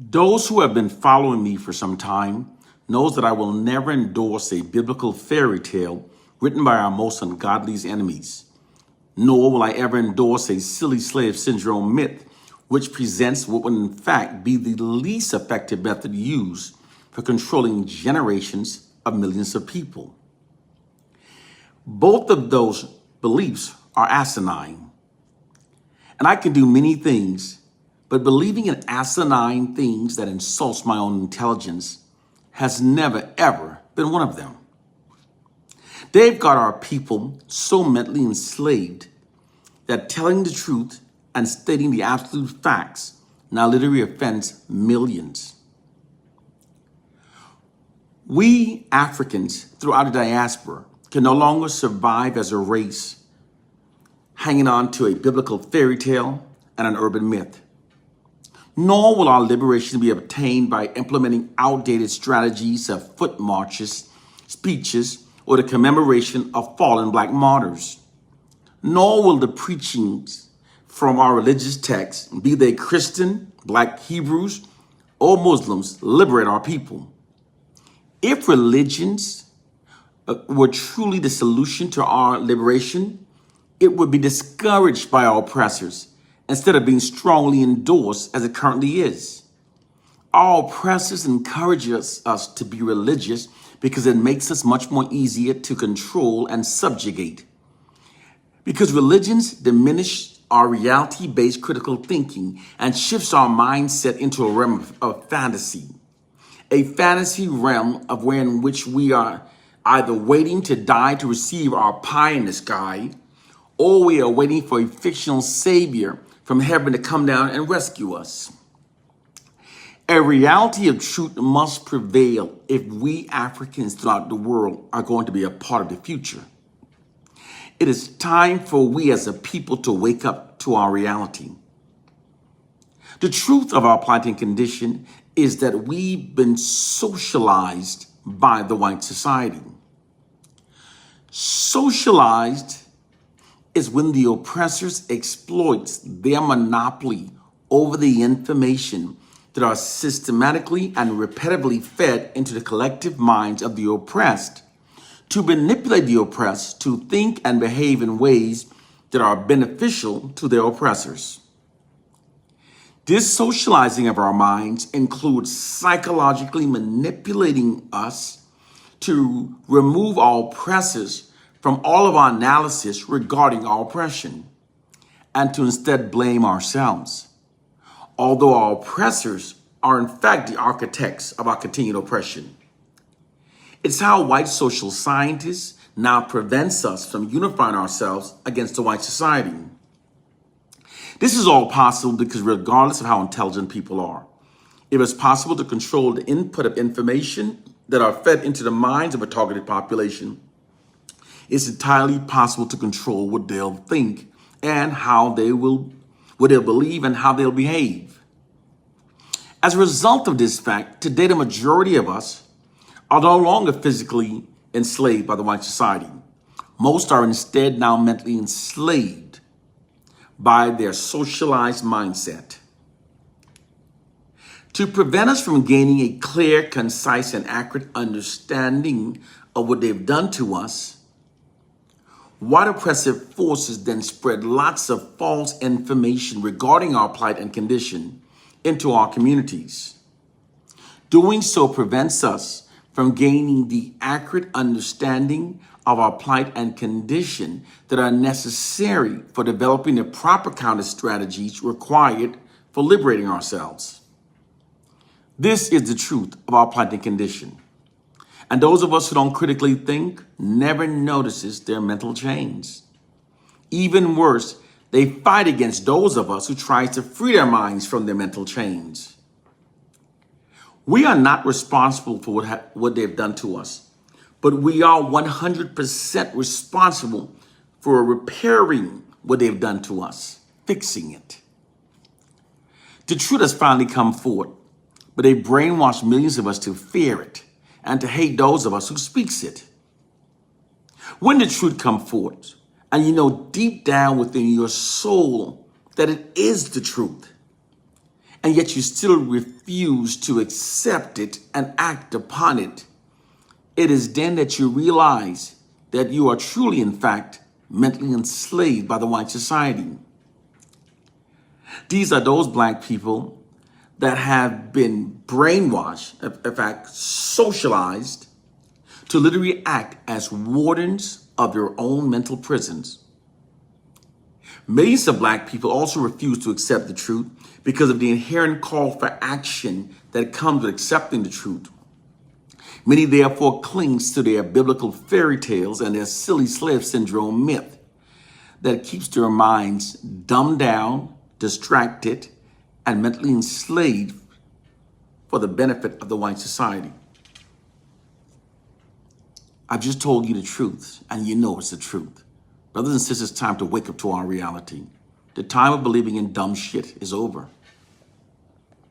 Those who have been following me for some time knows that I will never endorse a biblical fairy tale written by our most ungodly enemies. Nor will I ever endorse a silly slave syndrome myth, which presents what would in fact be the least effective method used for controlling generations of millions of people. Both of those beliefs are asinine. And I can do many things, but believing in asinine things that insults my own intelligence has never, ever been one of them. They've got our people so mentally enslaved that telling the truth and stating the absolute facts now literally offends millions. We Africans throughout the diaspora can no longer survive as a race hanging on to a biblical fairy tale and an urban myth. Nor will our liberation be obtained by implementing outdated strategies of foot marches, speeches, or the commemoration of fallen black martyrs. Nor will the preachings from our religious texts, be they Christian, black Hebrews, or Muslims, liberate our people. If religions were truly the solution to our liberation, it would be discouraged by our oppressors instead of being strongly endorsed as it currently is. Our oppressors encourage us to be religious because it makes us much more easier to control and subjugate. Because religions diminish our reality-based critical thinking and shifts our mindset into a realm of fantasy. A fantasy realm of where in which we are either waiting to die to receive our pie in the sky, or we are waiting for a fictional savior from heaven to come down and rescue us. A reality of truth must prevail if we Africans throughout the world are going to be a part of the future. It is time for we as a people to wake up to our reality. The truth of our plight and condition is that we've been socialized by the white society. Socialized is when the oppressors exploits their monopoly over the information that are systematically and repetitively fed into the collective minds of the oppressed to manipulate the oppressed to think and behave in ways that are beneficial to their oppressors. This socializing of our minds includes psychologically manipulating us to remove our oppressors from all of our analysis regarding our oppression and to instead blame ourselves, although our oppressors are in fact the architects of our continued oppression. It's how white social scientists now prevents us from unifying ourselves against the white society. This is all possible because regardless of how intelligent people are, it is possible to control the input of information that are fed into the minds of a targeted population. It's entirely possible to control what they'll think and what they'll believe and how they'll behave. As a result of this fact, today the majority of us are no longer physically enslaved by the white society. Most are instead now mentally enslaved by their socialized mindset. To prevent us from gaining a clear, concise, and accurate understanding of what they've done to us, white oppressive forces then spread lots of false information regarding our plight and condition into our communities. Doing so prevents us from gaining the accurate understanding of our plight and condition that are necessary for developing the proper counter strategies required for liberating ourselves. This is the truth of our plight and condition. And those of us who don't critically think never notices their mental chains. Even worse, they fight against those of us who try to free their minds from their mental chains. We are not responsible for what they've done to us, but we are 100% responsible for repairing what they've done to us, fixing it. The truth has finally come forth, but they brainwashed millions of us to fear it and to hate those of us who speaks it. When the truth comes forth, and you know deep down within your soul that it is the truth, and yet you still refuse to accept it and act upon it, it is then that you realize that you are truly, in fact, mentally enslaved by the white society. These are those black people that have been brainwashed, in fact, socialized to literally act as wardens of their own mental prisons. Millions of black people also refuse to accept the truth because of the inherent call for action that comes with accepting the truth. Many therefore clings to their biblical fairy tales and their silly slave syndrome myth that keeps their minds dumbed down, distracted, and mentally enslaved for the benefit of the white society. I've just told you the truth, and you know it's the truth. Brothers and sisters, it's time to wake up to our reality. The time of believing in dumb shit is over.